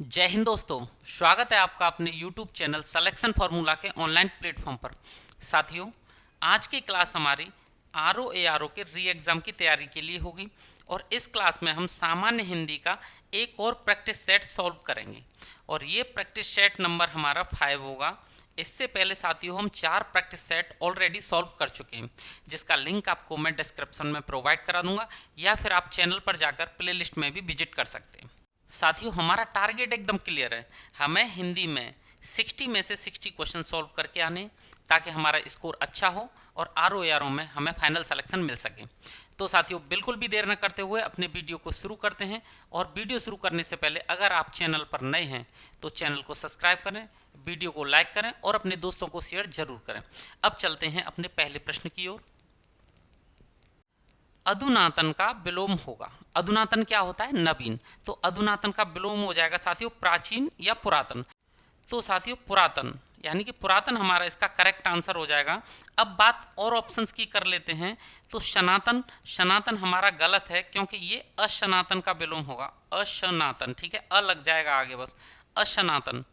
जय हिंद दोस्तों। स्वागत है आपका अपने YouTube चैनल सिलेक्शन फार्मूला के ऑनलाइन प्लेटफॉर्म पर। साथियों, आज की क्लास हमारी RO के री एग्ज़ाम की तैयारी के लिए होगी और इस क्लास में हम सामान्य हिंदी का एक और प्रैक्टिस सेट सॉल्व करेंगे और ये प्रैक्टिस सेट नंबर हमारा 5 होगा। इससे पहले साथियों हम 4 प्रैक्टिस सेट ऑलरेडी सॉल्व कर चुके हैं, जिसका लिंक आपको मैं डिस्क्रिप्शन में प्रोवाइड करा दूंगा या फिर आप चैनल पर जाकर प्लेलिस्ट में भी विजिट कर सकते हैं। साथियों, हमारा टारगेट एकदम क्लियर है, हमें हिंदी में 60 में से 60 क्वेश्चन सॉल्व करके आने, ताकि हमारा स्कोर अच्छा हो और RO में हमें फाइनल सिलेक्शन मिल सके। तो साथियों, बिल्कुल भी देर न करते हुए अपने वीडियो को शुरू करते हैं। और वीडियो शुरू करने से पहले अगर आप चैनल पर नए हैं तो चैनल को सब्सक्राइब करें, वीडियो को लाइक करें और अपने दोस्तों को शेयर जरूर करें। अब चलते हैं अपने पहले प्रश्न की ओर। अधुनातन का विलोम होगा। अधुनातन क्या होता है? नवीन। तो अधुनातन का विलोम हो जाएगा साथियों प्राचीन या पुरातन। तो साथियों पुरातन, यानी कि पुरातन हमारा इसका करेक्ट आंसर हो जाएगा। अब बात और ऑप्शंस की कर लेते हैं। तो सनातन, सनातन हमारा गलत है क्योंकि ये असनातन का विलोम होगा। असनातन, ठीक है, अ लग जाएगा आगे बस, असनातन।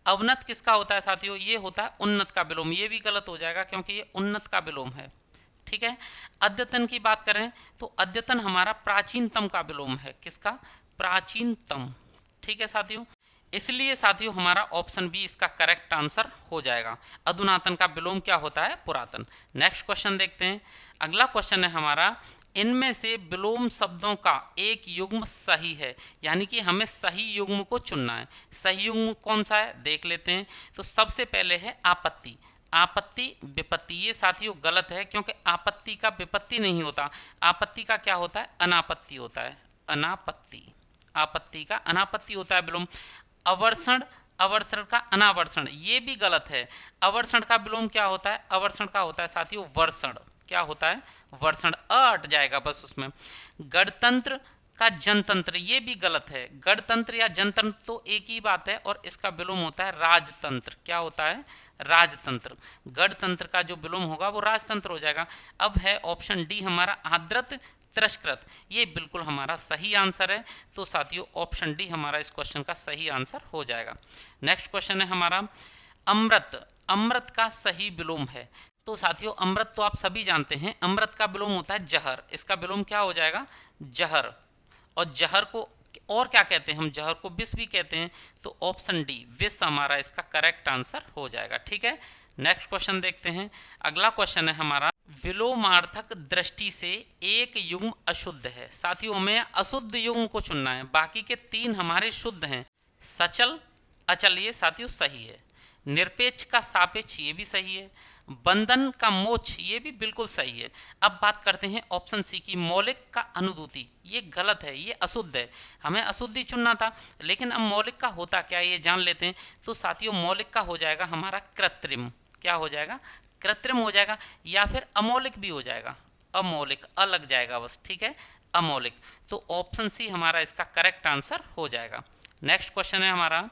अवनत किसका होता है साथियों? ये होता है उन्नत का विलोम। ये भी गलत हो जाएगा क्योंकि ये उन्नत का विलोम है, ठीक है। अद्यतन की बात करें तो अद्यतन हमारा प्राचीनतम का विलोम है। किसका? प्राचीनतम, ठीक है साथियों। इसलिए साथियों हमारा ऑप्शन बी इसका करेक्ट आंसर हो जाएगा। अधुनातन का विलोम क्या होता है? पुरातन। नेक्स्ट क्वेश्चन देखते हैं। अगला क्वेश्चन है हमारा, इनमें से विलोम शब्दों का एक युग्म सही है, यानी कि हमें सही युग्म को चुनना है। सही युग्म कौन सा है देख लेते हैं। तो सबसे पहले है आपत्ति। आपत्ति विपत्ति, ये साथियों गलत है क्योंकि आपत्ति का विपत्ति नहीं होता। आपत्ति का क्या होता है? अनापत्ति होता है। अनापत्ति, आपत्ति का अनापत्ति होता है विलोम। अवर्षण, अवर्षण का अनावर्षण, ये भी गलत है। अवर्षण का विलोम क्या होता है? अवर्षण का होता है साथियों वर्षण। क्या होता है? वर्षण। अट जाएगा बस उसमें। गणतंत्र का जनतंत्र, ये भी गलत है। गणतंत्र या जनतंत्र तो एक ही बात है और इसका विलोम होता है राजतंत्र। क्या होता है? राजतंत्र। गणतंत्र का जो विलोम होगा वो राजतंत्र हो जाएगा। अब है ऑप्शन डी हमारा आदृत तिरस्कृत, ये बिल्कुल हमारा सही आंसर है। तो साथियों ऑप्शन डी हमारा इस क्वेश्चन का सही आंसर हो जाएगा। नेक्स्ट क्वेश्चन है हमारा, अमृत। अमृत का सही विलोम है। तो साथियों अमृत तो आप सभी जानते हैं, अमृत का विलोम होता है जहर। इसका विलोम क्या हो जाएगा? जहर। और जहर को और क्या कहते हैं? हम जहर को विष भी कहते हैं। तो ऑप्शन डी विष हमारा इसका करेक्ट आंसर हो जाएगा, ठीक है। नेक्स्ट क्वेश्चन देखते हैं। अगला क्वेश्चन है हमारा, विलोमार्थक दृष्टि से एक युग्म अशुद्ध है। साथियों हमें अशुद्ध युग्म को चुनना है, बाकी के 3 हमारे शुद्ध हैं। सचल, अचल, ये साथियों सही है। निरपेक्ष का सापेक्ष, ये भी सही है। बंधन का मोक्ष, ये भी बिल्कुल सही है। अब बात करते हैं ऑप्शन सी की, मौलिक का अनुदूति, ये गलत है, ये अशुद्ध है। हमें अशुद्धि चुनना था, लेकिन अब मौलिक का होता क्या है ये जान लेते हैं। तो साथियों मौलिक का हो जाएगा हमारा कृत्रिम। क्या हो जाएगा? कृत्रिम हो जाएगा, या फिर अमौलिक भी हो जाएगा। अमौलिक, अलग जाएगा बस, ठीक है, अमौलिक। तो ऑप्शन सी हमारा इसका करेक्ट आंसर हो जाएगा। नेक्स्ट क्वेश्चन है हमारा,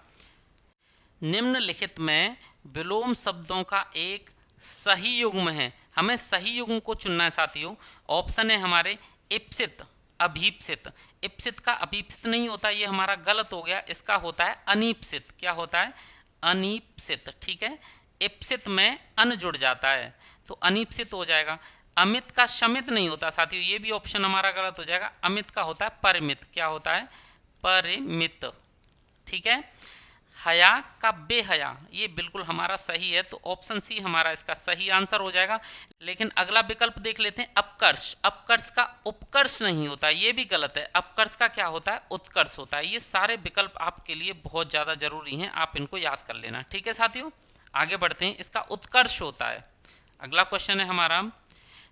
निम्नलिखित में विलोम शब्दों का एक सही युग्म है। हमें सही युग्म को चुनना है साथियों। ऑप्शन है हमारे इप्सित, अभीप्सित। इप्सित का अभीप्सित नहीं होता, ये हमारा गलत हो गया। इसका होता है अनीप्सित। क्या होता है? अनीप्सित, ठीक है। इप्सित में अन जुड़ जाता है तो अनीप्सित हो जाएगा। अमित का शमित नहीं होता साथियों, ये भी ऑप्शन हमारा गलत हो जाएगा। अमित का होता है परिमित। क्या होता है? परिमित, ठीक है। हया का बेहया, ये बिल्कुल हमारा सही है। तो ऑप्शन सी हमारा इसका सही आंसर हो जाएगा। लेकिन अगला विकल्प देख लेते हैं, अपकर्ष। अपकर्ष का उपकर्ष नहीं होता, ये भी गलत है। अपकर्ष का क्या होता है? उत्कर्ष होता है। ये सारे विकल्प आपके लिए बहुत ज़्यादा जरूरी हैं, आप इनको याद कर लेना, ठीक है साथियों। आगे बढ़ते हैं, इसका उत्कर्ष होता है। अगला क्वेश्चन है हमारा,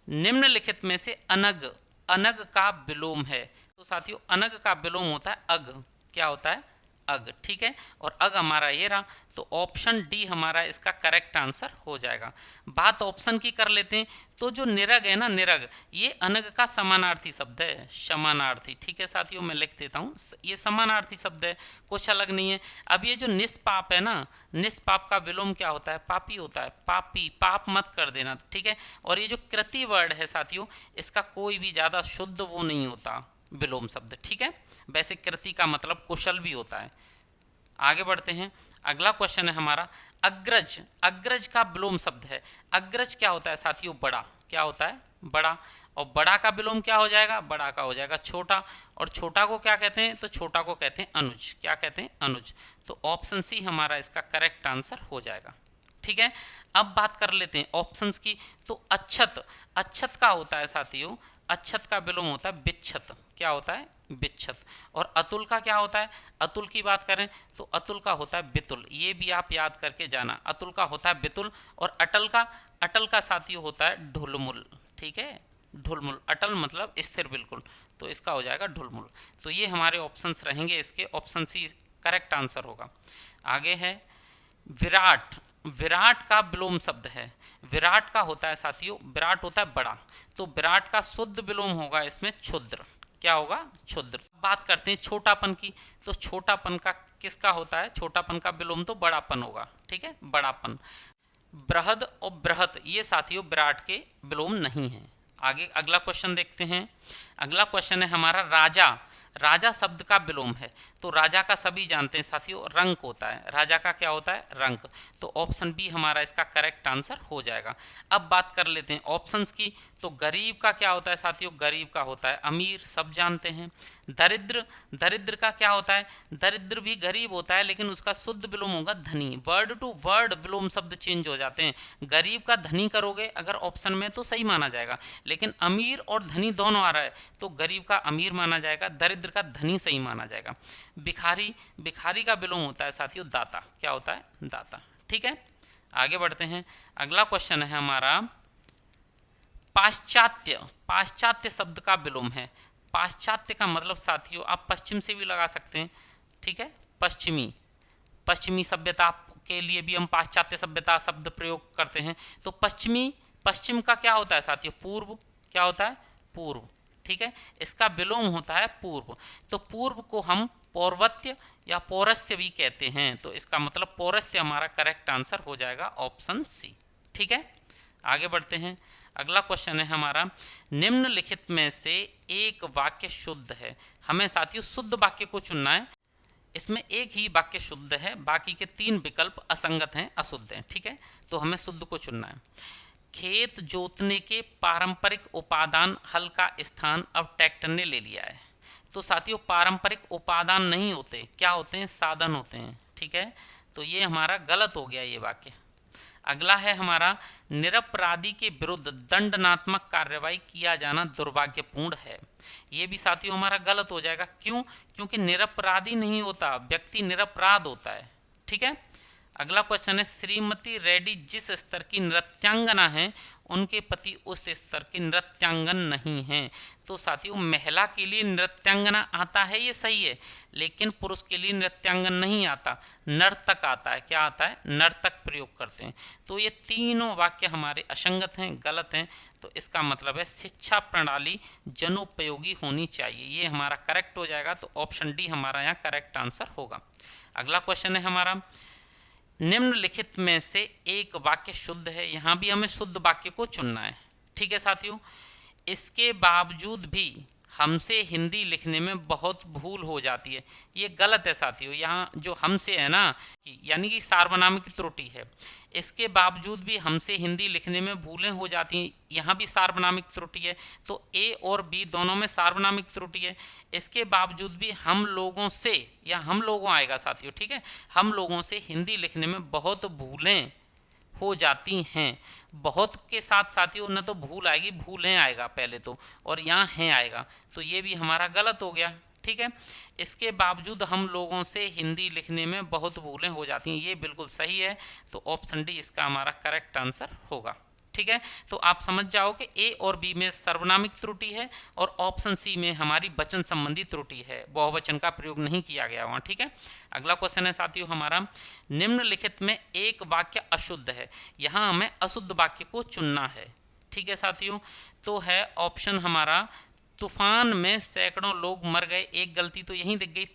निम्नलिखित में से अनग, अनग का विलोम है। तो साथियों अनग का विलोम होता है अग। क्या होता है? अग, ठीक है। और अग हमारा ये रहा, तो ऑप्शन डी हमारा इसका करेक्ट आंसर हो जाएगा। बात ऑप्शन की कर लेते हैं। तो जो निरग है ना, निरग, ये अनग का समानार्थी शब्द है। समानार्थी, ठीक है साथियों, मैं लिख देता हूँ, ये समानार्थी शब्द है, कुछ अलग नहीं है। अब ये जो निष्पाप है ना, निष्पाप का विलोम क्या होता है? पापी होता है। पापी, पाप मत कर देना, ठीक है। और ये जो कृति वर्ड है साथियों, इसका कोई भी ज़्यादा शुद्ध वो नहीं होता विलोम शब्द, ठीक है। वैसे कृति का मतलब कुशल भी होता है। आगे बढ़ते हैं। अगला क्वेश्चन है हमारा अग्रज। अग्रज का विलोम शब्द है। अग्रज क्या होता है साथियों? बड़ा। क्या होता है? बड़ा। और बड़ा का विलोम क्या हो जाएगा? बड़ा का हो जाएगा छोटा। और छोटा को क्या कहते हैं? तो छोटा को कहते हैं अनुज। क्या कहते हैं? अनुज। तो ऑप्शन सी हमारा इसका करेक्ट आंसर हो जाएगा। ठीक है, अब बात कर लेते हैं ऑप्शंस की। तो अच्छत। अच्छत का होता है साथियों, अच्छत का विलोम होता है बिच्छत। क्या होता है? बिच्छत। और अतुल का क्या होता है? अतुल की बात करें तो अतुल का होता है बितुल। ये भी आप याद करके जाना, अतुल का होता है बितुल। और अटल का साथियों होता है ढुलमुल। ठीक है, ढुलमुल। अटल मतलब स्थिर बिल्कुल, तो इसका हो जाएगा ढुलमुल। तो ये हमारे ऑप्शंस रहेंगे, इसके ऑप्शन सी करेक्ट आंसर होगा। आगे है विराट। विराट का विलोम शब्द है। विराट का होता है साथियों, विराट होता है बड़ा, तो विराट का शुद्ध विलोम होगा इसमें क्षुद्र। क्या होगा? क्षुद्र। बात करते हैं छोटापन की। तो छोटापन का किसका होता है? छोटापन का विलोम तो बड़ापन होगा। ठीक है, बड़ापन। बृहद और बृहत ये साथियों विराट के विलोम नहीं है। आगे अगला क्वेश्चन देखते हैं। अगला क्वेश्चन है हमारा राजा। राजा शब्द का विलोम है। तो राजा का सभी जानते हैं साथियों रंक होता है। राजा का क्या होता है? रंक। तो ऑप्शन बी हमारा इसका करेक्ट आंसर हो जाएगा। अब बात कर लेते हैं ऑप्शंस की। तो गरीब का क्या होता है साथियों? गरीब का होता है अमीर, सब जानते हैं। दरिद्र। दरिद्र का क्या होता है? दरिद्र भी गरीब होता है, लेकिन उसका शुद्ध विलोम होगा धनी। वर्ड टू वर्ड विलोम शब्द चेंज हो जाते हैं। गरीब का धनी करोगे अगर ऑप्शन में तो सही माना जाएगा, लेकिन अमीर और धनी दोनों आ रहा है तो गरीब का अमीर माना जाएगा, दरिद्र का धनी सही माना जाएगा। भिखारी। भिखारी का विलोम होता है साथियों दाता। क्या होता है? दाता। ठीक है, आगे बढ़ते हैं। अगला क्वेश्चन है हमारा पाश्चात्य। पाश्चात्य शब्द का विलोम है। पाश्चात्य का मतलब साथियों आप पश्चिम से भी लगा सकते हैं। ठीक है, पश्चिमी। पश्चिमी सभ्यता के लिए भी हम पाश्चात्य सभ्यता शब्द प्रयोग करते हैं। तो पश्चिमी, पश्चिम का क्या होता है साथियों? पूर्व। क्या होता है? पूर्व। ठीक है, इसका विलोम होता है पूर्व। तो पूर्व को हम पौर्वत्य या पौरस्त्य भी कहते हैं, तो इसका मतलब पौरस्त्य हमारा करेक्ट आंसर हो जाएगा ऑप्शन सी। ठीक है, आगे बढ़ते हैं। अगला क्वेश्चन है हमारा निम्नलिखित में से एक वाक्य शुद्ध है। हमें साथियों शुद्ध वाक्य को चुनना है। इसमें एक ही वाक्य शुद्ध है, बाकी के 3 विकल्प असंगत हैं, अशुद्ध हैं। ठीक है, तो हमें शुद्ध को चुनना है। खेत जोतने के पारंपरिक उपादान हल का स्थान अब ट्रैक्टर ने ले लिया है। तो साथियों पारंपरिक उपादान नहीं होते, क्या होते हैं? साधन होते हैं। ठीक है, तो ये हमारा गलत हो गया ये वाक्य। अगला है हमारा निरपराधी के विरुद्ध दंडनात्मक कार्रवाई किया जाना दुर्भाग्यपूर्ण है। ये भी साथियों हमारा गलत हो जाएगा। क्यों? क्योंकि निरपराधी नहीं होता, व्यक्ति निरपराध होता है। ठीक है, अगला क्वेश्चन है श्रीमती रेड्डी जिस स्तर की नृत्यांगना है उनके पति उस स्तर के नृत्यांगन नहीं हैं। तो साथियों महिला के लिए नृत्यांगना आता है, ये सही है, लेकिन पुरुष के लिए नृत्यांगन नहीं आता, नर्तक आता है। क्या आता है? नर्तक प्रयोग करते हैं। तो ये तीनों वाक्य हमारे असंगत हैं, गलत हैं। तो इसका मतलब है शिक्षा प्रणाली जनोपयोगी होनी चाहिए, ये हमारा करेक्ट हो जाएगा। तो ऑप्शन डी हमारा यहाँ करेक्ट आंसर होगा। अगला क्वेश्चन है हमारा निम्नलिखित में से एक वाक्य शुद्ध है। यहाँ भी हमें शुद्ध वाक्य को चुनना है। ठीक है साथियों, इसके बावजूद भी हमसे हिंदी लिखने में बहुत भूल हो जाती है। ये गलत है साथियों। यहाँ जो हमसे है ना, यानी कि सार्वनामिक त्रुटि है। इसके बावजूद भी हमसे हिंदी लिखने में भूलें हो जाती हैं, यहाँ भी सार्वनामिक त्रुटि है। तो ए और बी दोनों में सार्वनामिक त्रुटि है। इसके बावजूद भी हम लोगों से, या हम लोगों आएगा साथियों। ठीक है, हम लोगों से हिंदी लिखने में बहुत भूलें हो जाती हैं। बहुत के साथ साथियों न तो भूल आएगी, भूलें आएगा पहले तो, और यहाँ हैं आएगा, तो ये भी हमारा गलत हो गया। ठीक है, इसके बावजूद हम लोगों से हिंदी लिखने में बहुत भूलें हो जाती हैं, ये बिल्कुल सही है। तो ऑप्शन डी इसका हमारा करेक्ट आंसर होगा। ठीक है, तो आप समझ जाओ कि ए और बी में सर्वनामिक त्रुटि है और ऑप्शन सी में हमारी वचन संबंधी त्रुटि है, बहुवचन का प्रयोग नहीं किया गया वहाँ। ठीक है, अगला क्वेश्चन है साथियों हमारा निम्नलिखित में एक वाक्य अशुद्ध है। यहाँ हमें अशुद्ध वाक्य को चुनना है। ठीक है साथियों, तो है ऑप्शन हमारा तूफान में सैकड़ों लोग मर गए। एक गलती तो यहीं दिख गई।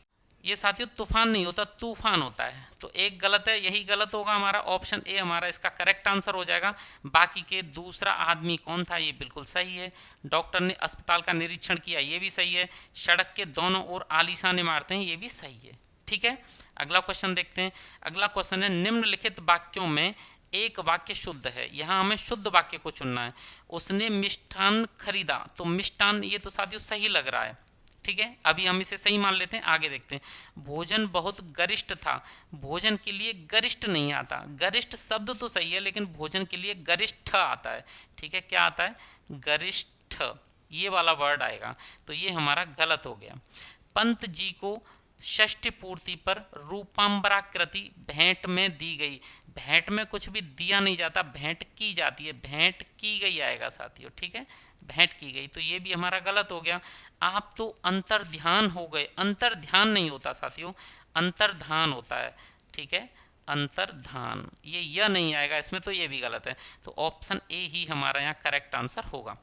ये साथियों तूफान नहीं होता, तूफान होता है। तो एक गलत है, यही गलत होगा हमारा। ऑप्शन ए हमारा इसका करेक्ट आंसर हो जाएगा। बाकी के दूसरा आदमी कौन था, ये बिल्कुल सही है। डॉक्टर ने अस्पताल का निरीक्षण किया, ये भी सही है। सड़क के दोनों ओर आलीशान इमारतें हैं, ये भी सही है। ठीक है, अगला क्वेश्चन देखते हैं। अगला क्वेश्चन है निम्नलिखित वाक्यों में एक वाक्य शुद्ध है। यहाँ हमें शुद्ध वाक्य को चुनना है। उसने मिष्ठान खरीदा, तो मिष्ठान ये तो साथियों सही लग रहा है, ठीक है, अभी हम इसे सही मान लेते हैं। आगे देखते हैं। भोजन बहुत गरिष्ठ था, भोजन के लिए गरिष्ठ नहीं आता। गरिष्ठ शब्द तो सही है लेकिन भोजन के लिए गरिष्ठ आता है, ठीक है, क्या आता है, गरिष्ठ, ये वाला वर्ड आएगा, तो ये हमारा गलत हो गया। पंत जी को षष्ठी पूर्ति पर रूपांबराकृति भेंट में दी गई। भेंट में कुछ भी दिया नहीं जाता, भेंट की जाती है, भेंट की गई आएगा साथियों, ठीक है, भेंट की गई, तो ये भी हमारा गलत हो गया। आप तो अंतर्ध्यान हो गए, अंतर्ध्यान नहीं होता साथियों, अंतर्धान होता है, ठीक है, अंतर्धान, ये यह नहीं आएगा इसमें, तो ये भी गलत है। तो ऑप्शन ए ही हमारा यहाँ करेक्ट आंसर होगा।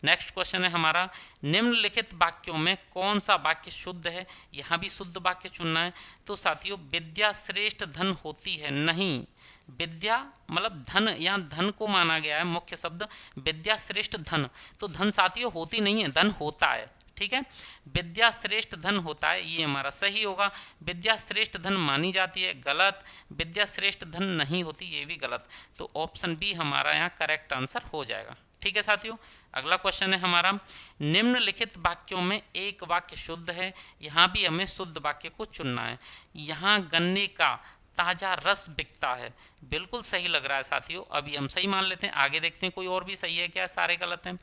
नेक्स्ट क्वेश्चन है हमारा निम्नलिखित वाक्यों में कौन सा वाक्य शुद्ध है। यहाँ भी शुद्ध वाक्य चुनना है। तो साथियों विद्या श्रेष्ठ धन होती है, नहीं, विद्या मतलब धन, यहाँ धन को माना गया है मुख्य शब्द, विद्या श्रेष्ठ धन, तो धन साथियों होती नहीं है, धन होता है, ठीक है, विद्या श्रेष्ठ धन होता है, ये हमारा सही होगा। विद्या श्रेष्ठ धन मानी जाती है, गलत, विद्या श्रेष्ठ धन नहीं होती, ये भी गलत, तो ऑप्शन बी हमारा यहाँ करेक्ट आंसर हो जाएगा, ठीक है साथियों। अगला क्वेश्चन है हमारा निम्नलिखित वाक्यों में एक वाक्य शुद्ध है। यहाँ भी हमें शुद्ध वाक्य को चुनना है। यहाँ गन्ने का ताज़ा रस बिकता है, बिल्कुल सही लग रहा है साथियों, अभी हम सही मान लेते हैं। आगे देखते हैं कोई और भी सही है क्या, सारे गलत हैं।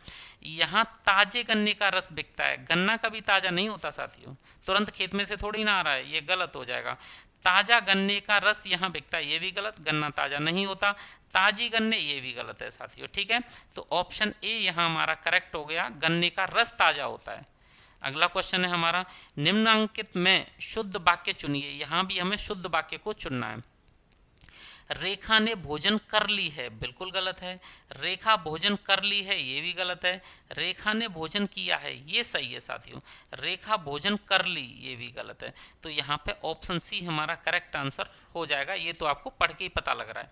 यहाँ ताजे गन्ने का रस बिकता है, गन्ना कभी ताज़ा नहीं होता साथियों, तुरंत खेत में से थोड़ी ना आ रहा है, ये गलत हो जाएगा। ताज़ा गन्ने का रस यहाँ बिकता है, ये भी गलत, गन्ना ताज़ा नहीं होता। ताजी गन्ने, ये भी गलत है साथियों, ठीक है, तो ऑप्शन ए यहाँ हमारा करेक्ट हो गया, गन्ने का रस ताज़ा होता है। अगला क्वेश्चन है हमारा निम्नांकित में शुद्ध वाक्य चुनिए। यहाँ भी हमें शुद्ध वाक्य को चुनना है। रेखा ने भोजन कर ली है, बिल्कुल गलत है। रेखा भोजन कर ली है, ये भी गलत है। रेखा ने भोजन किया है, ये सही है साथियों। रेखा भोजन कर ली, ये भी गलत है, तो यहाँ पे ऑप्शन सी हमारा करेक्ट आंसर हो जाएगा। ये तो आपको पढ़ के ही पता लग रहा है।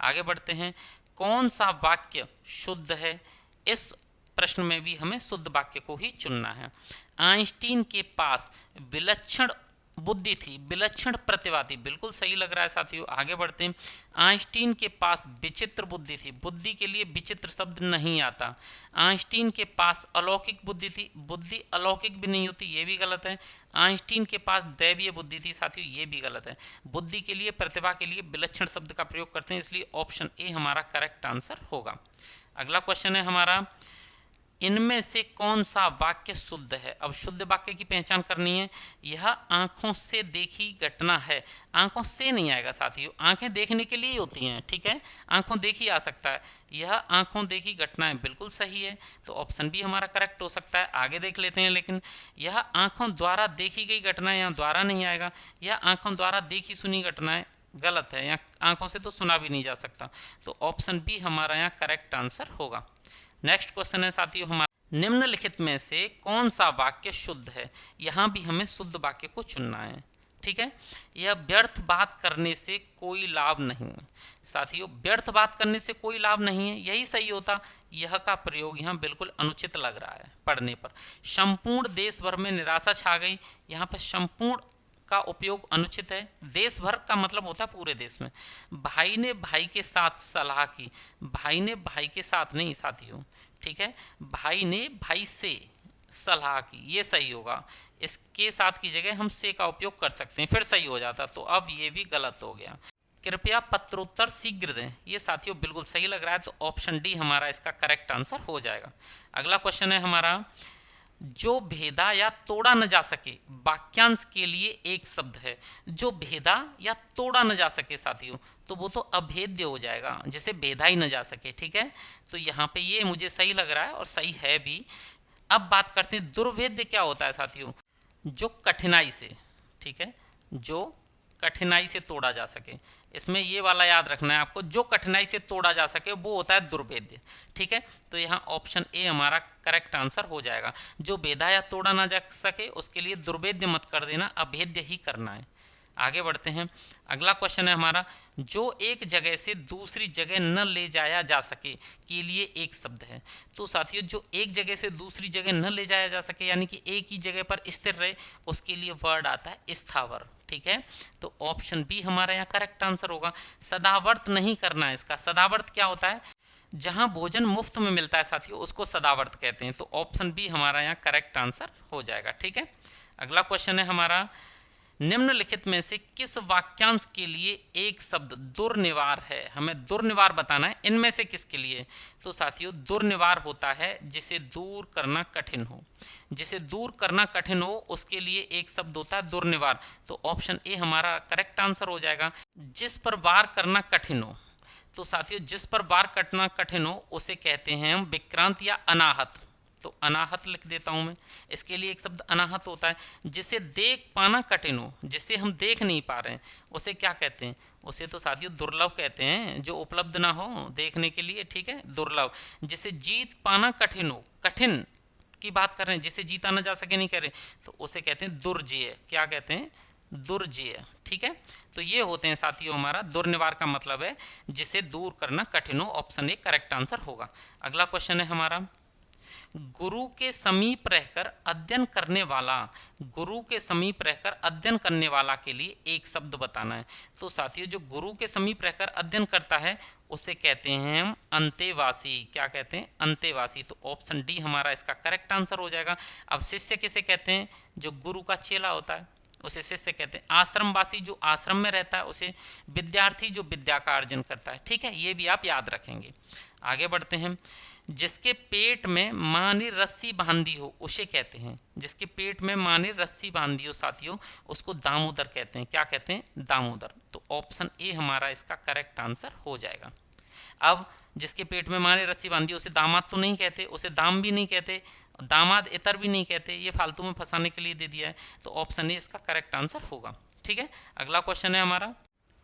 आगे बढ़ते हैं। कौन सा वाक्य शुद्ध है, इस प्रश्न में भी हमें शुद्ध वाक्य को ही चुनना है। आइंस्टीन के पास विलक्षण बुद्धि थी, विलक्षण प्रतिभा थी, बिल्कुल सही लग रहा है साथियों। आगे बढ़ते हैं। आइंस्टीन के पास विचित्र बुद्धि थी, बुद्धि के लिए विचित्र शब्द नहीं आता। आइंस्टीन के पास अलौकिक बुद्धि थी, बुद्धि अलौकिक भी नहीं होती, ये भी गलत है। आइंस्टीन के पास दैवीय बुद्धि थी साथियों, ये भी गलत है। बुद्धि के लिए, प्रतिभा के लिए विलक्षण शब्द का प्रयोग करते हैं, इसलिए ऑप्शन ए हमारा करेक्ट आंसर होगा। अगला क्वेश्चन है हमारा इनमें से कौन सा वाक्य शुद्ध है। अब शुद्ध वाक्य की पहचान करनी है। यह आंखों से देखी घटना है, आंखों से नहीं आएगा साथियों, आंखें देखने के लिए होती हैं, ठीक है, आंखों देखी आ सकता है। यह आंखों देखी घटनाएं बिल्कुल सही है, तो ऑप्शन बी हमारा करेक्ट हो सकता है। आगे देख लेते हैं। लेकिन यह आंखों द्वारा देखी गई घटनाएं, यहाँ द्वारा नहीं आएगा। यह आंखों द्वारा देखी सुनी घटनाएं गलत है, यहाँ आंखों से तो सुना भी नहीं जा सकता, तो ऑप्शन बी हमारा यहाँ करेक्ट आंसर होगा। नेक्स्ट क्वेश्चन है साथियों हमारा निम्नलिखित में से कौन सा वाक्य शुद्ध है। यहाँ भी हमें शुद्ध वाक्य को चुनना है, ठीक है। यह व्यर्थ बात करने से कोई लाभ नहीं। साथियों व्यर्थ बात करने से कोई लाभ नहीं है, यही सही होता। यह का प्रयोग यहाँ बिल्कुल अनुचित लग रहा है पढ़ने पर। संपूर्ण देश भर में निराशा छा गई, यहाँ पर संपूर्ण का उपयोग अनुचित है। देश भर का मतलब होता है पूरे देश में। भाई ने भाई के साथ सलाह की, भाई ने भाई के साथ नहीं साथियों, ठीक है, भाई ने भाई से सलाह की, ये सही होगा। इसके साथ की जगह हम से का उपयोग कर सकते हैं, फिर सही हो जाता। तो अब ये भी गलत हो गया। कृपया पत्रोत्तर शीघ्र दें, ये साथियों बिल्कुल सही लग रहा है, तो ऑप्शन डी हमारा इसका करेक्ट आंसर हो जाएगा। अगला क्वेश्चन है हमारा जो भेदा या तोड़ा न जा सके, वाक्यांश के लिए एक शब्द है। जो भेदा या तोड़ा न जा सके साथियों, तो वो तो अभेद्य हो जाएगा, जिसे भेदा ही न जा सके, ठीक है। तो यहाँ पे ये मुझे सही लग रहा है और सही है भी। अब बात करते हैं दुर्भेद्य क्या होता है साथियों। जो कठिनाई से, ठीक है, जो कठिनाई से तोड़ा जा सके, इसमें ये वाला याद रखना है आपको, जो कठिनाई से तोड़ा जा सके वो होता है दुर्भेद्य, ठीक है। तो यहाँ ऑप्शन ए हमारा करेक्ट आंसर हो जाएगा। जो भेदा या तोड़ा ना जा सके उसके लिए दुर्भेद्य मत कर देना, अभेद्य ही करना है। आगे बढ़ते हैं। अगला क्वेश्चन है हमारा जो एक जगह से दूसरी जगह न ले जाया जा सके के लिए एक शब्द है। तो साथियों जो एक जगह से दूसरी जगह न ले जाया जा सके यानी कि एक ही जगह पर स्थिर रहे, उसके लिए वर्ड आता है स्थावर, ठीक है, तो ऑप्शन बी हमारा यहाँ करेक्ट आंसर होगा। सदावर्त नहीं करना है इसका। सदावर्त क्या होता है? जहां भोजन मुफ्त में मिलता है साथियों, उसको सदावर्त कहते हैं। तो ऑप्शन बी हमारा यहाँ करेक्ट आंसर हो जाएगा। ठीक है, अगला क्वेश्चन है हमारा, निम्नलिखित में से किस वाक्यांश के लिए एक शब्द दुर्निवार है? हमें दुर्निवार बताना है, इनमें से किसके लिए? तो साथियों दुर्निवार होता है जिसे दूर करना कठिन हो। जिसे दूर करना कठिन हो उसके लिए एक शब्द होता है दुर्निवार। तो ऑप्शन ए हमारा करेक्ट आंसर हो जाएगा। जिस पर वार करना कठिन हो, तो साथियों जिस पर वार करना कठिन हो उसे कहते हैं हम विक्रांत या अनाहत। तो अनाहत लिख देता हूं मैं। इसके लिए एक शब्द अनाहत होता है। जिसे देख पाना कठिन हो, जिसे हम देख नहीं पा रहे हैं, उसे क्या कहते हैं? उसे तो साथियों दुर्लभ कहते हैं, जो उपलब्ध ना हो देखने के लिए। ठीक है, दुर्लभ। जिसे जीत पाना कठिन हो, कठिन की बात कर रहे हैं, जिसे जीता ना जा सके नहीं कह रहे, तो उसे कहते हैं दुर्जेय। क्या कहते हैं? दुर्जेय। ठीक है, तो ये होते हैं साथियों हमारा दुर्निवार का मतलब है जिसे दूर करना कठिन हो। ऑप्शन ए करेक्ट आंसर होगा। अगला क्वेश्चन है हमारा, गुरु के समीप रहकर अध्ययन करने वाला, गुरु के समीप रहकर अध्ययन करने वाला के लिए एक शब्द बताना है। तो साथियों जो गुरु के समीप रहकर अध्ययन करता है उसे कहते हैं हम अंतेवासी। क्या कहते हैं? अंतेवासी। तो ऑप्शन डी हमारा इसका करेक्ट आंसर हो जाएगा। अब शिष्य किसे कहते हैं? जो गुरु का चेला होता है उसे शिष्य कहते हैं। आश्रमवासी जो आश्रम में रहता है उसे, विद्यार्थी जो विद्या का अर्जन करता है। ठीक है, ये भी आप याद रखेंगे। आगे बढ़ते हैं। जिसके पेट में माँ ने रस्सी बांधी हो उसे कहते हैं, जिसके पेट में माँ ने रस्सी बांधी हो साथियों उसको दामोदर कहते हैं। क्या कहते हैं? दामोदर। तो ऑप्शन ए हमारा इसका करेक्ट आंसर हो जाएगा। अब जिसके पेट में माँ ने रस्सी बांधी उसे दामाद तो नहीं कहते, उसे दाम भी नहीं कहते, दामाद इतर भी नहीं कहते, ये फालतू में फंसाने के लिए दे दिया है। तो ऑप्शन ए इसका करेक्ट आंसर होगा। ठीक है, अगला क्वेश्चन है हमारा,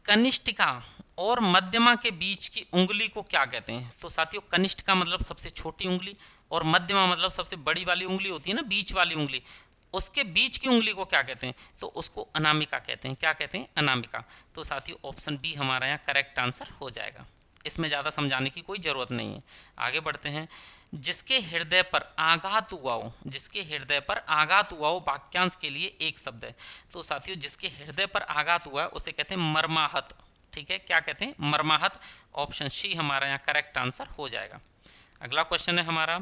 कनिष्ठिका और मध्यमा के बीच की उंगली को क्या कहते हैं? तो साथियों कनिष्ठिका मतलब सबसे छोटी उंगली और मध्यमा मतलब सबसे बड़ी वाली उंगली होती है ना, बीच वाली उंगली, उसके बीच की उंगली को क्या कहते हैं? तो उसको अनामिका कहते हैं। क्या कहते हैं? अनामिका। तो साथियों ऑप्शन बी हमारा यहाँ करेक्ट आंसर हो जाएगा। इसमें ज़्यादा समझाने की कोई ज़रूरत नहीं है। आगे बढ़ते हैं। जिसके हृदय पर आघात हुआ हो, जिसके हृदय पर आघात हुआ हो वाक्यांश के लिए एक शब्द है। तो साथियों जिसके हृदय पर आघात हुआ है उसे कहते हैं मर्माहत। ठीक है, क्या कहते हैं? मर्माहत। ऑप्शन सी हमारा यहाँ करेक्ट आंसर हो जाएगा। अगला क्वेश्चन है हमारा,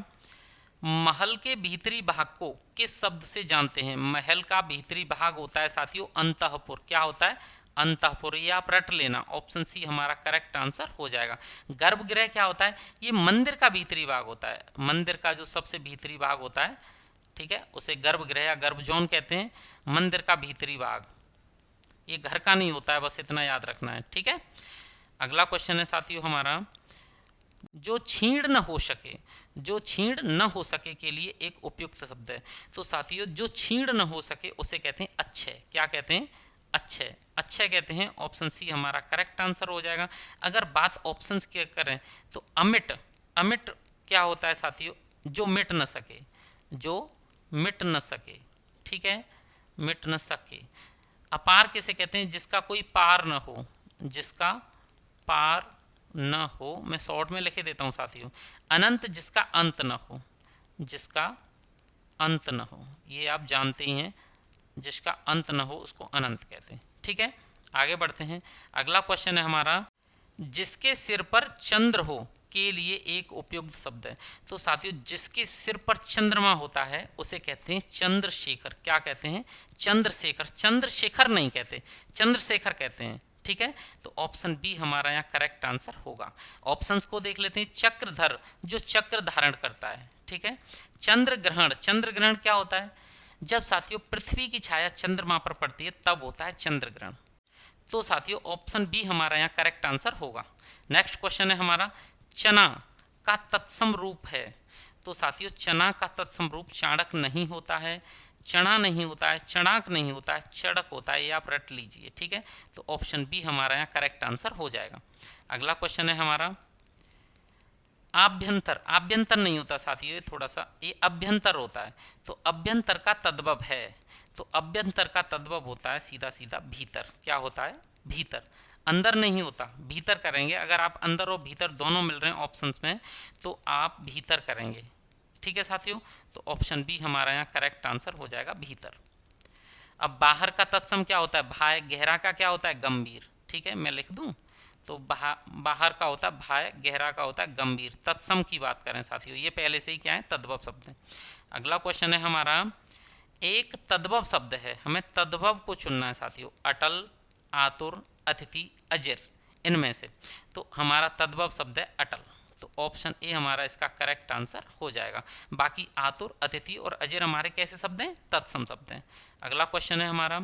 महल के भीतरी भाग को किस शब्द से जानते हैं? महल का भीतरी भाग होता है साथियों अंतःपुर। क्या होता है? अंतःपुर। ये आप रट लेना। ऑप्शन सी हमारा करेक्ट आंसर हो जाएगा। गर्भगृह क्या होता है? ये मंदिर का भीतरी भाग होता है। मंदिर का जो सबसे भीतरी भाग होता है, ठीक है, उसे गर्भगृह या गर्भजोन कहते हैं। मंदिर का भीतरी भाग, ये घर का नहीं होता है, बस इतना याद रखना है। ठीक है, अगला क्वेश्चन है साथियों हमारा, जो छीण न हो सके, जो छीण न हो सके के लिए एक उपयुक्त शब्द है। तो साथियों जो छीण न हो सके उसे कहते हैं अच्छय। क्या कहते हैं? अच्छय। अच्छय कहते हैं। ऑप्शन सी हमारा करेक्ट आंसर हो जाएगा। अगर बात ऑप्शंस की करें तो अमिट, अमिट क्या होता है साथियों? जो मिट न सके, जो मिट न सके। ठीक है, मिट न सके। अपार किसे कहते हैं? जिसका कोई पार न हो, जिसका पार न हो। मैं शॉर्ट में लिखे देता हूं साथियों। अनंत जिसका अंत न हो, जिसका अंत न हो, ये आप जानते ही हैं, जिसका अंत न हो उसको अनंत कहते हैं। ठीक है, आगे बढ़ते हैं। अगला क्वेश्चन है हमारा, जिसके सिर पर चंद्र हो के लिए एक उपयुक्त शब्द है। तो साथियों जिसके सिर पर चंद्रमा होता है उसे कहते हैं चंद्रशेखर। क्या कहते हैं? चंद्रशेखर। चंद्रशेखर नहीं कहते, चंद्रशेखर कहते हैं। ठीक है, तो ऑप्शन बी हमारा यहाँ करेक्ट आंसर होगा। ऑप्शंस को देख लेते हैं। चक्रधर, जो चक्र धारण करता है। ठीक है, चंद्र ग्रहण, चंद्र ग्रहण क्या होता है? जब साथियों पृथ्वी की छाया चंद्रमा पर पड़ती है तब होता है चंद्र ग्रहण। तो साथियों ऑप्शन बी हमारा यहाँ करेक्ट आंसर होगा। नेक्स्ट क्वेश्चन है हमारा, चना का तत्सम रूप है। तो साथियों चना का तत्सम रूप चाणक नहीं होता है, चना नहीं होता है, चणाक नहीं होता है, चड़क होता है। ये आप रट लीजिए। ठीक है, तो ऑप्शन बी हमारा यहाँ करेक्ट आंसर हो जाएगा। अगला क्वेश्चन है हमारा, आभ्यंतर, आभ्यंतर नहीं होता साथियों, ये थोड़ा सा, ये अभ्यंतर होता है। तो अभ्यंतर का तद्भव है, तो अभ्यंतर का तद्भव होता है सीधा सीधा भीतर। क्या होता है? भीतर। अंदर नहीं होता, भीतर करेंगे। अगर आप अंदर और भीतर दोनों मिल रहे हैं ऑप्शंस में तो आप भीतर करेंगे। ठीक है साथियों, तो ऑप्शन बी हमारा यहाँ करेक्ट आंसर हो जाएगा, भीतर। अब बाहर का तत्सम क्या होता है भाय, गहरा का क्या होता है गंभीर। ठीक है, मैं लिख दूं तो बाहर का होता है भाय, गहरा का होता है गंभीर। तत्सम की बात करें साथियों, ये पहले से ही क्या है तद्भव शब्द है। अगला क्वेश्चन है हमारा, एक तद्भव शब्द है, हमें तद्भव को चुनना है साथियों। अटल, आतुर, अतिथि, अजर, इनमें से तो हमारा तद्भव शब्द है अटल। तो ऑप्शन ए हमारा इसका करेक्ट आंसर हो जाएगा। बाकी आतुर, अतिथि और अजर हमारे कैसे शब्द हैं, तत्सम शब्द हैं। अगला क्वेश्चन है हमारा,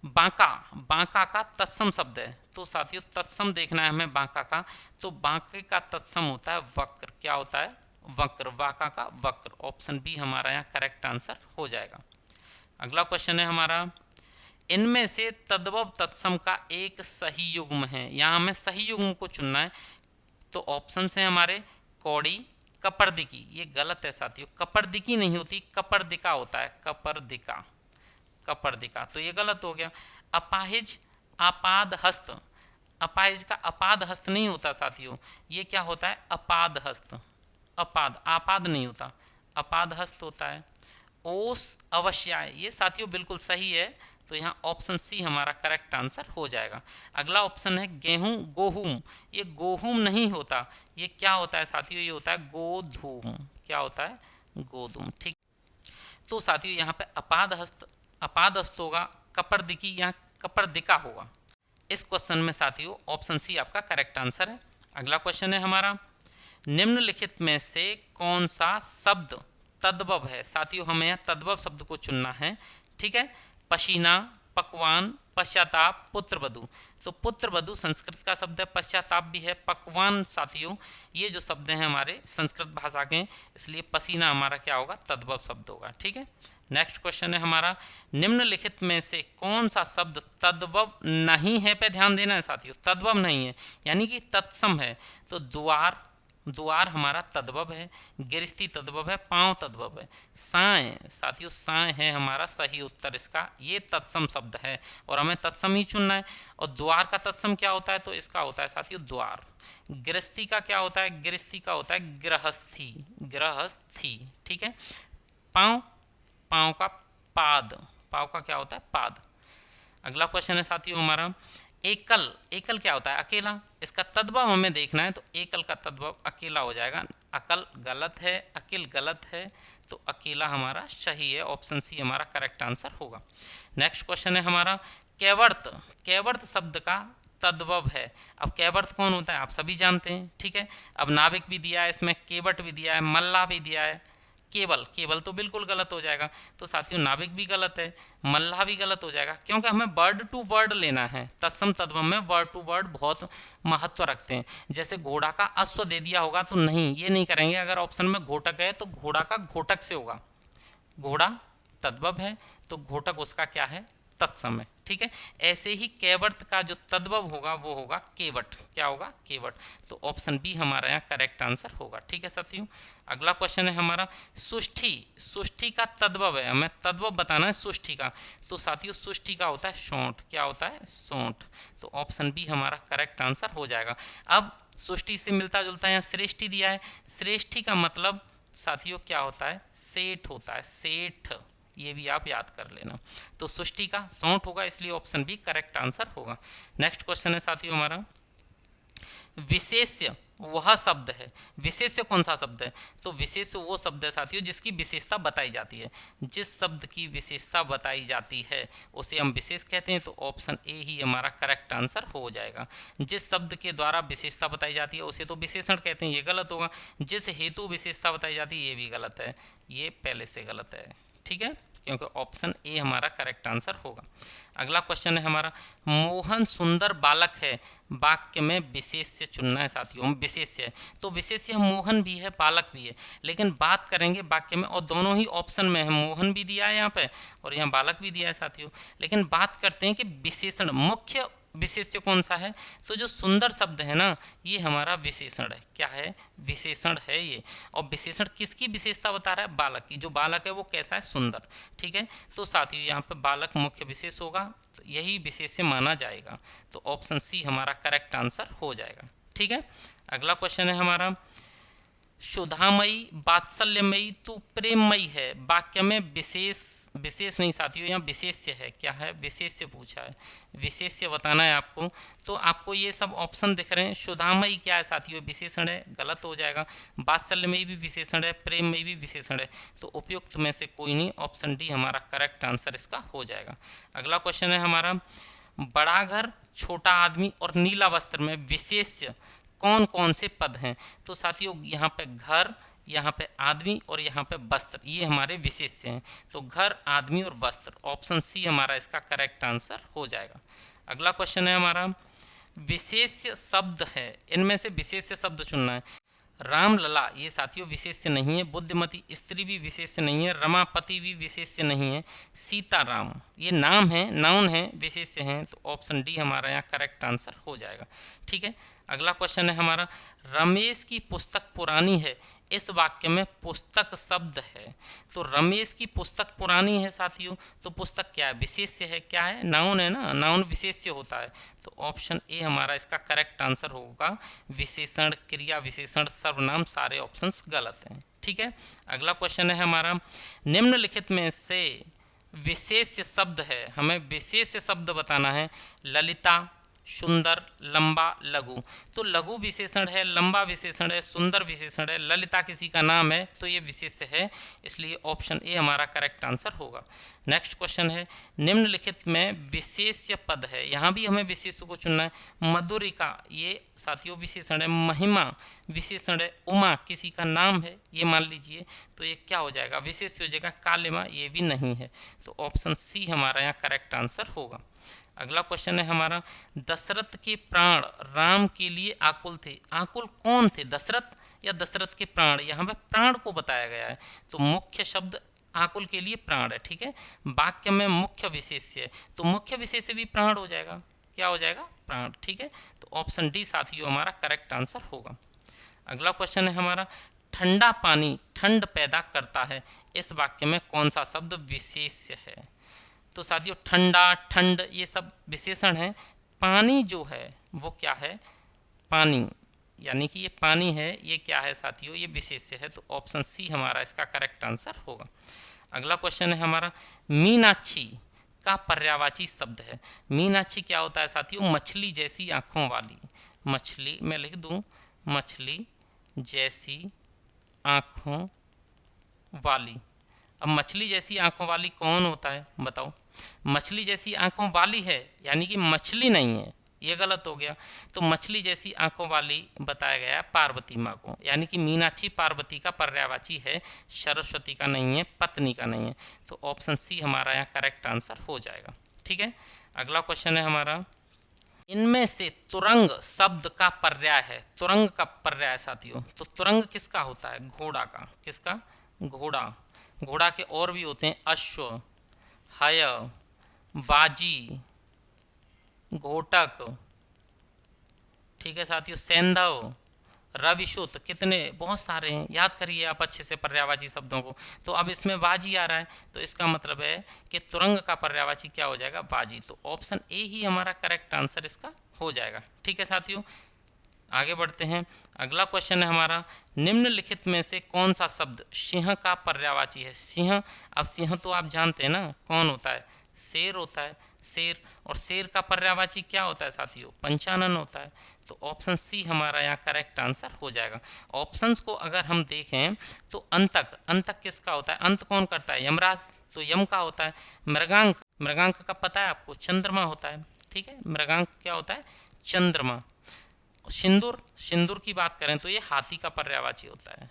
बांका, बांका का तत्सम शब्द है। तो साथियों तत्सम देखना है हमें बांका का, तो बांके का तत्सम होता है वक्र। क्या होता है, वक्र, बांका का वक्र। ऑप्शन बी हमारा यहाँ करेक्ट आंसर हो जाएगा। अगला क्वेश्चन है हमारा, इनमें से तद्भव तत्सम का एक सही युग्म है। यहाँ हमें सही युग्म को चुनना है। तो ऑप्शन है हमारे कौड़ी, कपर्दिकी। ये गलत है साथियों, कपर्दिकी नहीं होती, कपर्दिका होता है, कपर्दिका, कपर्दिका। तो ये गलत हो गया। अपाहिज, आपाद हस्त, अपाहिज का अपाद हस्त नहीं होता साथियों, ये क्या होता है अपाद हस्त। अपाद, आपाद नहीं होता, अपाद हस्त होता है। ओस अवश्याय, ये साथियों बिल्कुल सही है। तो यहाँ ऑप्शन सी हमारा करेक्ट आंसर हो जाएगा। अगला ऑप्शन है गेहूं, गोहूम। ये गोहूम नहीं होता, ये क्या होता है साथियों, ये होता है गोधूम। क्या होता है, गोधूम। ठीक, तो साथियों यहाँ पे अपाद हस्त, अपाद हस्त होगा, कपर्दिकी यहाँ कपर्दिका होगा। इस क्वेश्चन में साथियों ऑप्शन सी आपका करेक्ट आंसर है। अगला क्वेश्चन है हमारा, निम्नलिखित में से कौन सा शब्द तद्भव है। साथियों हमें यहाँ तद्भव शब्द को चुनना है। ठीक है, पसीना, पकवान, पश्चाताप, पुत्रवधू। तो पुत्रवधू संस्कृत का शब्द है, पश्चाताप भी है, पकवान साथियों ये जो शब्द हैं हमारे संस्कृत भाषा के, इसलिए पसीना हमारा क्या होगा तद्भव शब्द होगा। ठीक है, नेक्स्ट क्वेश्चन है हमारा, निम्नलिखित में से कौन सा शब्द तद्भव नहीं है पे ध्यान देना है साथियों। तद्भव नहीं है यानी कि तत्सम है। तो द्वार, द्वार हमारा तद्भव है, गिरस्ती तद्भव है, पांव तद्भव है। साय साथियों, साय है हमारा सही उत्तर इसका, ये तत्सम शब्द है और हमें तत्सम ही चुनना है। और द्वार का तत्सम क्या होता है, तो इसका होता है साथियों द्वार। गिरस्ती का क्या होता है, गिरस्ती का होता है गृहस्थी, गृहस्थी। ठीक है, पांव, पांव का पाद, पांव का क्या होता है पाद। अगला क्वेश्चन है साथियों हमारा, एकल, एकल क्या होता है अकेला। इसका तद्भव हमें देखना है, तो एकल का तद्भव अकेला हो जाएगा। अकल गलत है, अकिल गलत है, तो अकेला हमारा सही है। ऑप्शन सी हमारा करेक्ट आंसर होगा। नेक्स्ट क्वेश्चन है हमारा, कैवर्त, कैवर्त शब्द का तद्भव है। अब कैवर्त कौन होता है आप सभी जानते हैं। ठीक है, अब नाविक भी दिया है इसमें, केवट भी दिया है, मल्ला भी दिया है, केवल, केवल तो बिल्कुल गलत हो जाएगा। तो साथियों नाविक भी गलत है, मल्लाह भी गलत हो जाएगा, क्योंकि हमें वर्ड टू वर्ड लेना है। तत्सम तद्भव में वर्ड टू वर्ड बहुत महत्व रखते हैं। जैसे घोड़ा का अश्व दे दिया होगा तो नहीं, ये नहीं करेंगे। अगर ऑप्शन में घोटक है तो घोड़ा का घोटक से होगा। घोड़ा तद्भव है तो घोटक उसका क्या है तत्सम है। ठीक है, ऐसे ही कैवर्त का जो तद्भव होगा वो होगा केवट। क्या होगा, केवट। तो ऑप्शन बी हमारा यहाँ करेक्ट आंसर होगा। ठीक है साथियों, अगला क्वेश्चन है हमारा, सुष्ठी, सुष्ठी का तद्भव है, हमें तद्भव बताना है सुष्ठी का। तो साथियों सुष्ठी का होता है सोंठ। क्या होता है, सोंठ। तो ऑप्शन बी हमारा करेक्ट आंसर हो जाएगा। अब सुष्ठी से मिलता जुलता है यहाँ श्रेष्ठी दिया है। श्रेष्ठी का मतलब साथियों क्या होता है, सेठ होता है, सेठ। ये भी आप याद कर लेना। तो सुष्टि का सौंठ होगा, इसलिए ऑप्शन बी करेक्ट आंसर होगा। नेक्स्ट क्वेश्चन है साथियों हमारा, विशेष्य वह शब्द है। विशेष्य कौन सा शब्द है, तो विशेष्य वो शब्द है साथियों जिसकी विशेषता बताई जाती है। जिस शब्द की विशेषता बताई जाती है उसे हम विशेष कहते हैं। तो ऑप्शन ए ही हमारा करेक्ट आंसर हो जाएगा। जिस शब्द के द्वारा विशेषता बताई जाती है उसे तो विशेषण कहते हैं, ये गलत होगा। जिस हेतु विशेषता बताई जाती है ये भी गलत है, ये पहले से गलत है। ठीक है, क्योंकि ऑप्शन ए हमारा करेक्ट आंसर होगा। अगला क्वेश्चन है हमारा, मोहन सुंदर बालक है, वाक्य में विशेष्य चुनना है साथियों। विशेष्य है तो विशेष्य मोहन भी है, बालक भी है, लेकिन बात करेंगे वाक्य में, और दोनों ही ऑप्शन में है। मोहन भी दिया है यहाँ पे और यहाँ बालक भी दिया है साथियों, लेकिन बात करते हैं कि विशेषण, मुख्य विशेष्य कौन सा है, तो जो सुंदर शब्द है ना ये हमारा विशेषण है। क्या है, विशेषण है ये। और विशेषण किसकी विशेषता बता रहा है, बालक की। जो बालक है वो कैसा है, सुंदर। ठीक है, तो साथियों यहाँ पे बालक मुख्य विशेष होगा, तो यही विशेष्य माना जाएगा। तो ऑप्शन सी हमारा करेक्ट आंसर हो जाएगा। ठीक है, अगला क्वेश्चन है हमारा, सुधामयी, वात्सल्यमयी, तू प्रेममयी है। वाक्य में विशेष, विशेष नहीं साथियों, यहाँ विशेष्य है। क्या है? विशेष्य पूछा है, विशेष्य बताना है आपको। तो आपको ये सब ऑप्शन दिख रहे हैं। सुधामयी क्या है साथियों? विशेषण है, गलत हो जाएगा। वात्सल्यमयी भी विशेषण है, प्रेममयी भी विशेषण है। तो उपयुक्त में से कोई नहीं, ऑप्शन डी हमारा करेक्ट आंसर इसका हो जाएगा। अगला क्वेश्चन है हमारा, बड़ा घर, छोटा आदमी और नीला वस्त्र में विशेष्य कौन कौन से पद हैं? तो साथियों यहाँ पे घर, यहाँ पे आदमी और यहाँ पे वस्त्र, ये हमारे विशेष्य हैं। तो घर, आदमी और वस्त्र, ऑप्शन सी हमारा इसका करेक्ट आंसर हो जाएगा। अगला क्वेश्चन है हमारा, विशेष्य शब्द है, इनमें से विशेष्य शब्द चुनना है। रामलला ये साथियों विशेष्य नहीं है। बुद्धिमती स्त्री भी विशेष्य नहीं है। रमापति भी विशेष्य नहीं है। सीताराम ये नाम है, नाउन है, विशेष्य हैं। तो ऑप्शन डी हमारा यहाँ करेक्ट आंसर हो जाएगा। ठीक है, अगला क्वेश्चन है हमारा, रमेश की पुस्तक पुरानी है, इस वाक्य में पुस्तक शब्द है। तो रमेश की पुस्तक पुरानी है साथियों, तो पुस्तक क्या है? विशेष्य है। क्या है? नाउन है ना, नाउन विशेष्य होता है। तो ऑप्शन ए हमारा इसका करेक्ट आंसर होगा। विशेषण, क्रिया विशेषण, सर्वनाम, सारे ऑप्शंस गलत हैं। ठीक है, अगला क्वेश्चन है हमारा, निम्नलिखित में से विशेष्य शब्द है, हमें विशेष्य शब्द बताना है। ललिता, सुंदर, लंबा, लघु। तो लघु विशेषण है, लंबा विशेषण है, सुंदर विशेषण है, ललिता किसी का नाम है, तो ये विशेष्य है। इसलिए ऑप्शन ए हमारा करेक्ट आंसर होगा। नेक्स्ट क्वेश्चन है, निम्नलिखित में विशेष्य पद है, यहाँ भी हमें विशेष्य को चुनना है। मधुरिका ये साथियों विशेषण है। महिमा विशेषण है। उमा किसी का नाम है, ये मान लीजिए, तो ये क्या हो जाएगा? विशेष्य हो जाएगा। कालिमा ये भी नहीं है। तो ऑप्शन सी हमारा यहाँ करेक्ट आंसर होगा। अगला क्वेश्चन है हमारा, दशरथ के प्राण राम के लिए आकुल थे। आकुल कौन थे? दशरथ या दशरथ के प्राण? यहाँ पे प्राण को बताया गया है। तो मुख्य शब्द आकुल के लिए प्राण है। ठीक है, वाक्य में मुख्य विशेष्य है, तो मुख्य विशेष्य भी प्राण हो जाएगा। क्या हो जाएगा? प्राण। ठीक है, तो ऑप्शन डी साथियों हमारा करेक्ट आंसर होगा। अगला क्वेश्चन है हमारा, ठंडा पानी ठंड पैदा करता है, इस वाक्य में कौन सा शब्द विशेष्य है? तो साथियों ठंडा, ठंड ये सब विशेषण है। पानी जो है वो क्या है? पानी, यानी कि ये पानी है, ये क्या है साथियों? ये विशेष्य है। तो ऑप्शन सी हमारा इसका करेक्ट आंसर होगा। अगला क्वेश्चन है हमारा, मीनाक्षी का पर्यायवाची शब्द है। मीनाक्षी क्या होता है साथियों? मछली जैसी आँखों वाली। मछली, मैं लिख दूँ, मछली जैसी आँखों वाली। अब मछली जैसी आँखों वाली कौन होता है बताओ? मछली जैसी आँखों वाली है, यानी कि मछली नहीं है, ये गलत हो गया। तो मछली जैसी आँखों वाली बताया गया पार्वती माँ को, यानी कि मीनाक्षी पार्वती का पर्यायवाची है, सरस्वती का नहीं है, पत्नी का नहीं है। तो ऑप्शन सी हमारा यहाँ करेक्ट आंसर हो जाएगा। ठीक है, अगला क्वेश्चन है हमारा, इनमें से तुरंग शब्द का पर्याय है। तुरंग का पर्याय साथियों, तो तुरंग किसका होता है? घोड़ा का। किसका? घोड़ा। घोड़ा के और भी होते हैं, अश्व, हय, वाजी, घोटक। ठीक है साथियों, सैंधव, रविशुत, कितने बहुत सारे हैं, याद करिए आप अच्छे से पर्यायवाची शब्दों को। तो अब इसमें वाजी आ रहा है, तो इसका मतलब है कि तुरंग का पर्यायवाची क्या हो जाएगा? वाजी। तो ऑप्शन ए ही हमारा करेक्ट आंसर इसका हो जाएगा। ठीक है साथियों, आगे बढ़ते हैं। अगला क्वेश्चन है हमारा, निम्नलिखित में से कौन सा शब्द सिंह का पर्यायवाची है? सिंह, अब सिंह तो आप जानते हैं ना कौन होता है? शेर होता है, शेर। और शेर का पर्यायवाची क्या होता है साथियों? पंचानन होता है। तो ऑप्शन सी हमारा यहाँ करेक्ट आंसर हो जाएगा। ऑप्शंस को अगर हम देखें तो अंतक, अंतक किसका होता है? अंत कौन करता है? यमराज, तो यम का होता है। मृगांक, मृगांक का पता है आपको? चंद्रमा होता है। ठीक है, मृगांक क्या होता है? चंद्रमा। सिंदूर, सिंदूर की बात करें तो ये हाथी का पर्यायवाची होता है।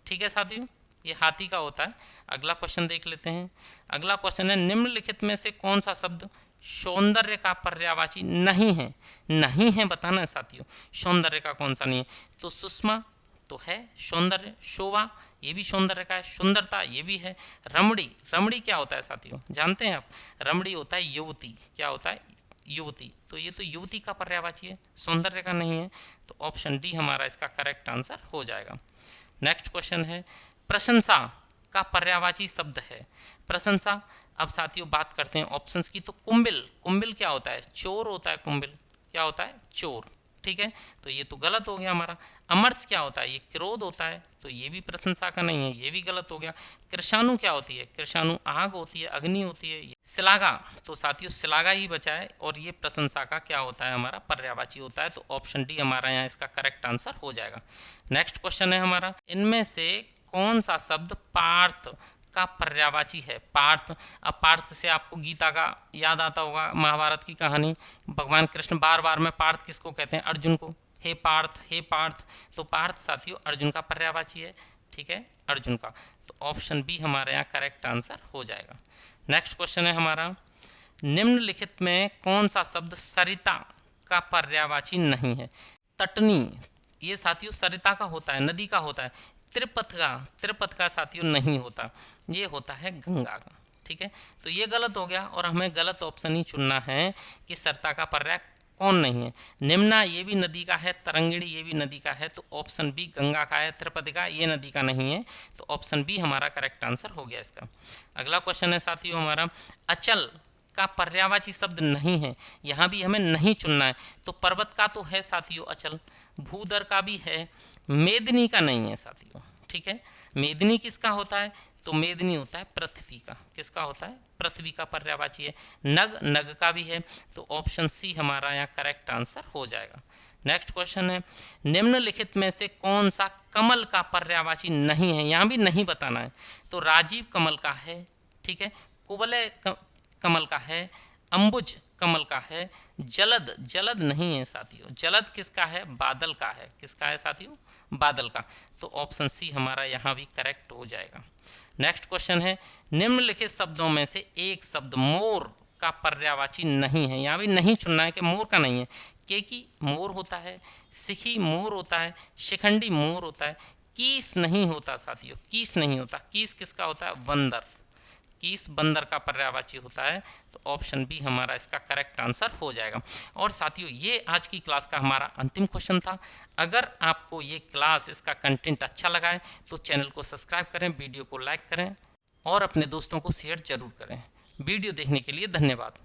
ठीक है साथियों, ये हाथी का होता है। अगला क्वेश्चन देख लेते हैं। अगला क्वेश्चन है, निम्नलिखित में से कौन सा शब्द सौंदर्य का पर्यायवाची नहीं है? नहीं है बताना है साथियों, सौंदर्य का कौन सा नहीं है? तो सुषमा तो है सौंदर्य, शोभा ये भी सौंदर्य का है, सुंदरता ये भी है। रमणी, रमणी क्या होता है साथियों? जानते हैं आप? रमणी होता है युवती। क्या होता है? युवती। तो ये तो युवती का पर्यायवाची है, सौंदर्य का नहीं है। तो ऑप्शन डी हमारा इसका करेक्ट आंसर हो जाएगा। नेक्स्ट क्वेश्चन है, प्रशंसा का पर्यायवाची शब्द है। प्रशंसा, अब साथियों बात करते हैं ऑप्शंस की। तो कुंबिल, कुंबिल क्या होता है? चोर होता है। कुंबिल क्या होता है? चोर। ठीक है, तो ये तो गलत हो गया हमारा। अमर्ष क्या होता है? ये क्रोध होता है, तो ये भी प्रशंसा का नहीं है, ये भी गलत हो गया। कृषाणु क्या होती है? कृषाणु आग होती है, अग्नि होती है। श्लाघा, तो साथियों श्लाघा ही बचा है, और ये प्रशंसा का क्या होता है? हमारा पर्यायवाची होता है। तो ऑप्शन डी हमारा यहाँ इसका करेक्ट आंसर हो जाएगा। नेक्स्ट क्वेश्चन है हमारा, इनमें से कौन सा शब्द पार्थ का पर्यायवाची है? पार्थ, अब पार्थ से आपको गीता का याद आता होगा, महाभारत की कहानी। भगवान कृष्ण बार बार में पार्थ किसको कहते हैं? अर्जुन को, हे पार्थ, हे पार्थ। तो पार्थ साथियों अर्जुन का पर्यायवाची है, ठीक है, अर्जुन का। तो ऑप्शन बी हमारे यहाँ करेक्ट आंसर हो जाएगा। नेक्स्ट क्वेश्चन है हमारा, निम्नलिखित में कौन सा शब्द सरिता का पर्यायवाची नहीं है? तटनी, ये साथियों सरिता का होता है, नदी का होता है। त्रिपथ का साथियों नहीं होता, ये होता है गंगा का, ठीक है। तो ये गलत हो गया, और हमें गलत ऑप्शन ही चुनना है कि सरिता का पर्याय कौन नहीं है। निम्ना ये भी नदी का है, तरंगिणी ये भी नदी का है, तो ऑप्शन बी गंगा का है। त्रिपथिका ये नदी का नहीं है, तो ऑप्शन बी हमारा करेक्ट आंसर हो गया इसका। अगला क्वेश्चन है साथियों हमारा, अचल का पर्यायवाची शब्द नहीं है, यहाँ भी हमें नहीं चुनना है। तो पर्वत का तो है साथियों अचल, भूदर का भी है, मेदिनी का नहीं है साथियों, ठीक है। मेदिनी किसका होता है? तो मेदिनी होता है पृथ्वी का। किसका होता है? पृथ्वी का पर्यायवाची है। नग का भी है, तो ऑप्शन सी हमारा यहाँ करेक्ट आंसर हो जाएगा। नेक्स्ट क्वेश्चन है, निम्नलिखित में से कौन सा कमल का पर्यायवाची नहीं है? यहाँ भी नहीं बताना है। तो राजीव कमल का है, ठीक है, कुवलय कमल का है, अंबुज कमल का है, जलद नहीं है साथियों। जलद किसका है? बादल का है। किसका है साथियों? बादल का। तो ऑप्शन सी हमारा यहाँ भी करेक्ट हो जाएगा। नेक्स्ट क्वेश्चन है, निम्नलिखित शब्दों में से एक शब्द मोर का पर्यायवाची नहीं है। यहाँ भी नहीं चुनना है कि मोर का नहीं है। केकी मोर होता है, सिखी मोर होता है, शिखंडी मोर होता है, कीस नहीं होता साथियों, कीस नहीं होता। कीस किसका होता है? बंदर। कीस बंदर का पर्यायवाची होता है। तो ऑप्शन बी हमारा इसका करेक्ट आंसर हो जाएगा। और साथियों ये आज की क्लास का हमारा अंतिम क्वेश्चन था। अगर आपको ये क्लास, इसका कंटेंट अच्छा लगा है तो चैनल को सब्सक्राइब करें, वीडियो को लाइक करें और अपने दोस्तों को शेयर जरूर करें। वीडियो देखने के लिए धन्यवाद।